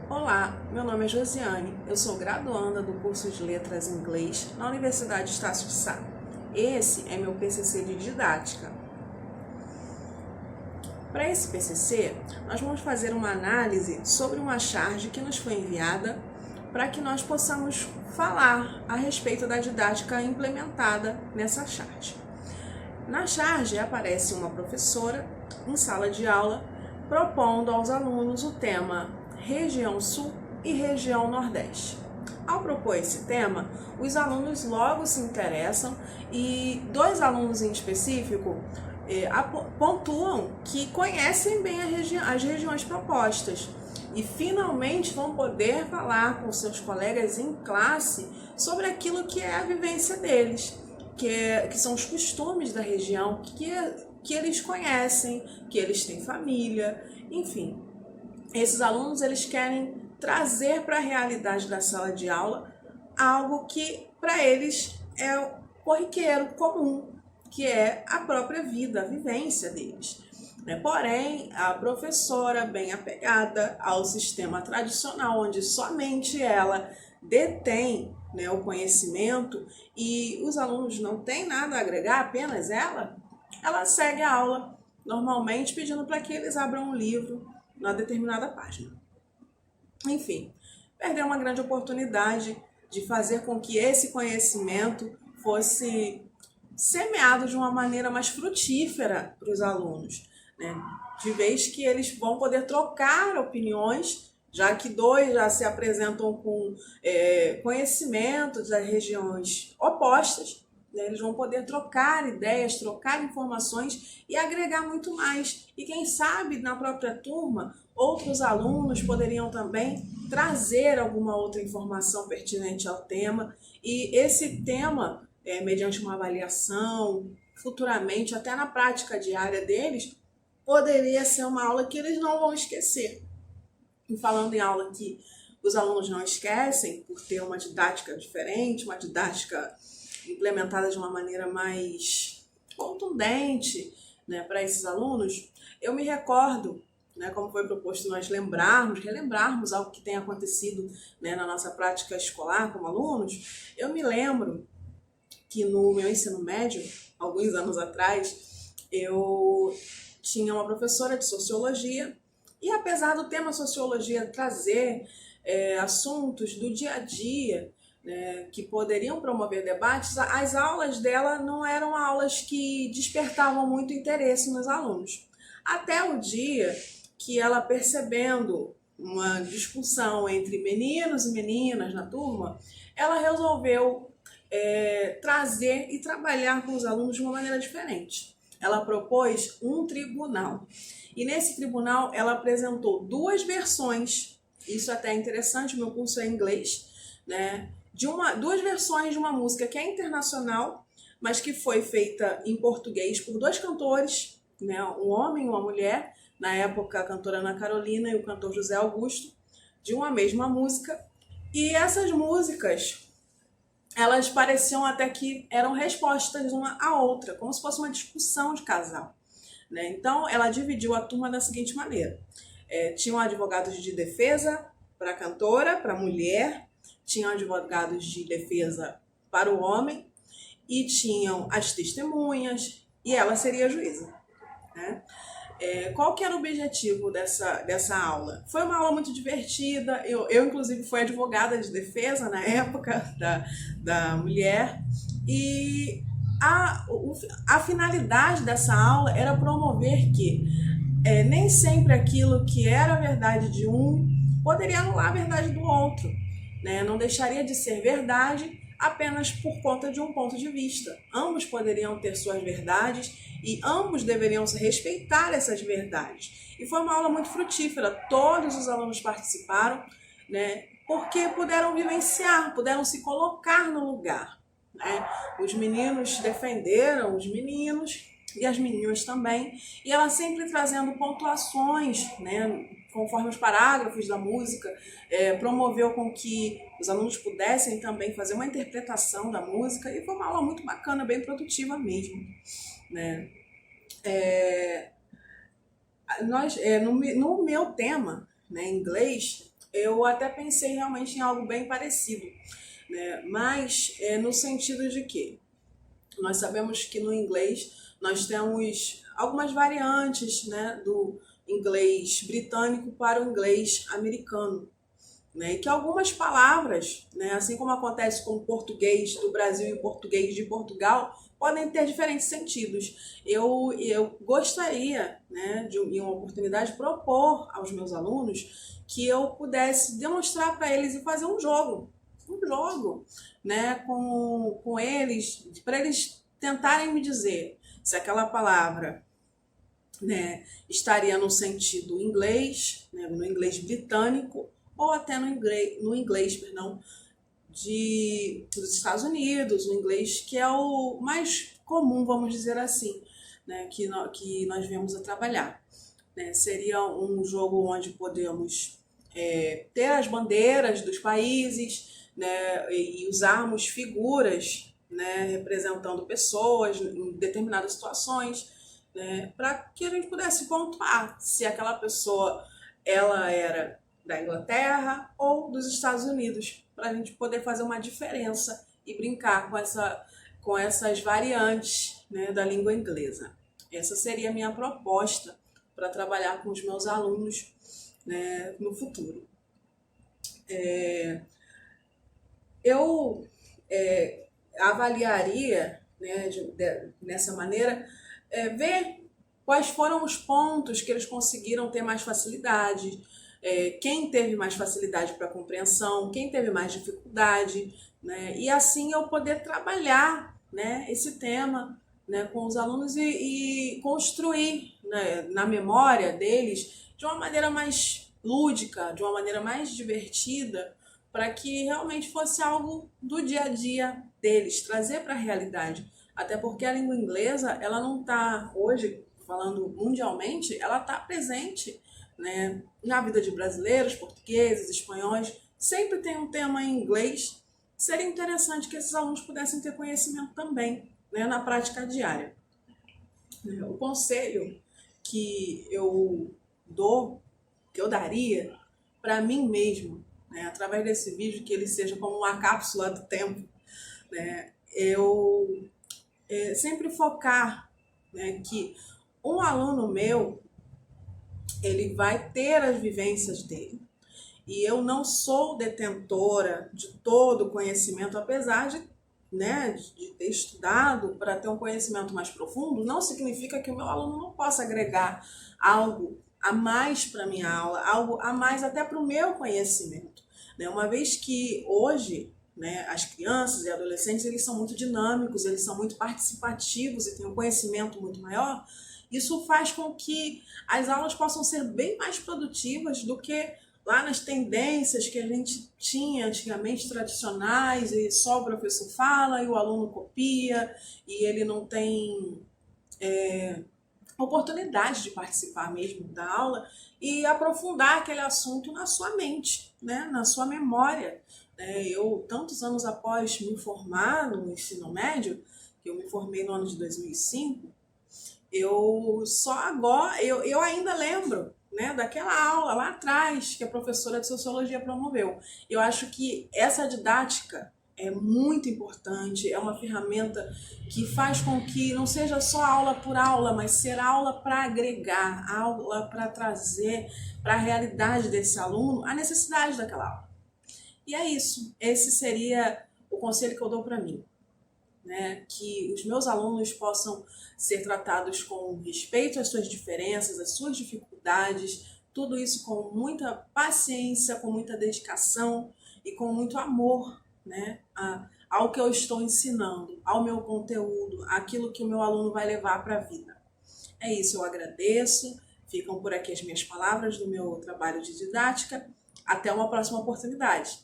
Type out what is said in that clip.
Olá, meu nome é Josiane, eu sou graduanda do curso de Letras em Inglês na Universidade Estácio de Sá. Esse é meu PCC de didática. Para esse PCC, nós vamos fazer uma análise sobre uma charge que nos foi enviada para que nós possamos falar a respeito da didática implementada nessa charge. Na charge aparece uma professora em sala de aula propondo aos alunos o tema Região Sul e Região Nordeste. Ao propor esse tema, os alunos logo se interessam e dois alunos em específico pontuam que conhecem bem as regiões propostas e finalmente vão poder falar com seus colegas em classe sobre aquilo que é a vivência deles, que são os costumes da região, que eles conhecem, que eles têm família, enfim. Esses alunos eles querem trazer para a realidade da sala de aula algo que para eles é corriqueiro, comum, que é a própria vida, a vivência deles. Porém, a professora, bem apegada ao sistema tradicional, onde somente ela detém o conhecimento e os alunos não têm nada a agregar, apenas ela segue a aula normalmente pedindo para que eles abram um livro na determinada página. Enfim, perdeu uma grande oportunidade de fazer com que esse conhecimento fosse semeado de uma maneira mais frutífera para os alunos, de vez que eles vão poder trocar opiniões, já que dois já se apresentam com conhecimento das regiões opostas, eles vão poder trocar ideias, trocar informações e agregar muito mais. E quem sabe na própria turma, outros alunos poderiam também trazer alguma outra informação pertinente ao tema. E esse tema, mediante uma avaliação, futuramente, até na prática diária deles, poderia ser uma aula que eles não vão esquecer. E falando em aula que os alunos não esquecem, por ter uma didática diferente, uma didática implementada de uma maneira mais contundente para esses alunos, eu me recordo, como foi proposto nós relembrarmos algo que tem acontecido na nossa prática escolar como alunos. Eu me lembro que no meu ensino médio, alguns anos atrás, eu tinha uma professora de sociologia e apesar do tema sociologia trazer assuntos do dia a dia, que poderiam promover debates, as aulas dela não eram aulas que despertavam muito interesse nos alunos. Até o dia que ela, percebendo uma discussão entre meninos e meninas na turma, ela resolveu trazer e trabalhar com os alunos de uma maneira diferente. Ela propôs um tribunal. E nesse tribunal ela apresentou duas versões, isso até é interessante, meu curso é em inglês, duas versões de uma música que é internacional, mas que foi feita em português por dois cantores, um homem e uma mulher, na época a cantora Ana Carolina e o cantor José Augusto, de uma mesma música. E essas músicas, elas pareciam até que eram respostas uma à outra, como se fosse uma discussão de casal. Então, ela dividiu a turma da seguinte maneira. Tinham advogados de defesa para a cantora, para a mulher, tinham advogados de defesa para o homem e tinham as testemunhas e ela seria a juíza. Qual que era o objetivo dessa aula? Foi uma aula muito divertida, eu inclusive fui advogada de defesa na época da mulher e a finalidade dessa aula era promover que nem sempre aquilo que era a verdade de um poderia anular a verdade do outro. Não deixaria de ser verdade apenas por conta de um ponto de vista. Ambos poderiam ter suas verdades e ambos deveriam se respeitar essas verdades. E foi uma aula muito frutífera, todos os alunos participaram, porque puderam vivenciar, puderam se colocar no lugar. Os meninos defenderam os meninos e as meninas também, e ela sempre trazendo pontuações, conforme os parágrafos da música, promoveu com que os alunos pudessem também fazer uma interpretação da música, e foi uma aula muito bacana, bem produtiva mesmo. No meu tema, em inglês, eu até pensei realmente em algo bem parecido, né? Mas no sentido de que nós sabemos que no inglês nós temos algumas variantes, né, do inglês britânico para o inglês americano, né, e que algumas palavras, né, assim como acontece com o português do Brasil e o português de Portugal, podem ter diferentes sentidos. Eu gostaria, né, em uma oportunidade, propor aos meus alunos que eu pudesse demonstrar para eles e fazer um jogo, né, com eles, para eles tentarem me dizer se aquela palavra, né, estaria no sentido inglês, né, no inglês britânico, ou até no inglês, perdão, dos Estados Unidos, o inglês que é o mais comum, vamos dizer assim, né, que nós viemos a trabalhar. Né? Seria um jogo onde podemos ter as bandeiras dos países, né, e usarmos figuras, né, representando pessoas em determinadas situações, né, para que a gente pudesse pontuar se aquela pessoa ela era da Inglaterra ou dos Estados Unidos, para a gente poder fazer uma diferença e brincar com essas variantes, né, da língua inglesa. Essa seria a minha proposta para trabalhar com os meus alunos, né, no futuro. Eu avaliaria, né, nessa maneira, ver quais foram os pontos que eles conseguiram ter mais facilidade, quem teve mais facilidade para compreensão, quem teve mais dificuldade, né, e assim eu poder trabalhar, né, esse tema, né, com os alunos e construir, né, na memória deles de uma maneira mais lúdica, de uma maneira mais divertida, para que realmente fosse algo do dia a dia deles, trazer para a realidade. Até porque a língua inglesa, ela não está hoje, falando mundialmente, ela está presente, né, na vida de brasileiros, portugueses, espanhóis. Sempre tem um tema em inglês. Seria interessante que esses alunos pudessem ter conhecimento também, né, na prática diária. O conselho que eu daria para mim mesmo, né, através desse vídeo, que ele seja como uma cápsula do tempo, né, eu sempre focar, né, que um aluno meu, ele vai ter as vivências dele. E eu não sou detentora de todo o conhecimento, apesar de, né, de ter estudado para ter um conhecimento mais profundo, não significa que o meu aluno não possa agregar algo a mais para a minha aula, algo a mais até para o meu conhecimento. Né? Uma vez que hoje, né, as crianças e adolescentes, eles são muito dinâmicos, eles são muito participativos e têm um conhecimento muito maior, isso faz com que as aulas possam ser bem mais produtivas do que lá nas tendências que a gente tinha antigamente, tradicionais, e só o professor fala e o aluno copia, e ele não tem oportunidade de participar mesmo da aula e aprofundar aquele assunto na sua mente, né, na sua memória. Eu, tantos anos após me formar no ensino médio, que eu me formei no ano de 2005, eu ainda lembro, né, daquela aula lá atrás que a professora de sociologia promoveu. Eu acho que essa didática é muito importante, é uma ferramenta que faz com que não seja só aula por aula, mas ser aula para agregar, aula para trazer para a realidade desse aluno a necessidade daquela aula. E é isso, esse seria o conselho que eu dou para mim. Né, que os meus alunos possam ser tratados com respeito às suas diferenças, às suas dificuldades, tudo isso com muita paciência, com muita dedicação e com muito amor, né, ao que eu estou ensinando, ao meu conteúdo, aquilo que o meu aluno vai levar para a vida. É isso, eu agradeço, ficam por aqui as minhas palavras do meu trabalho de didática, até uma próxima oportunidade.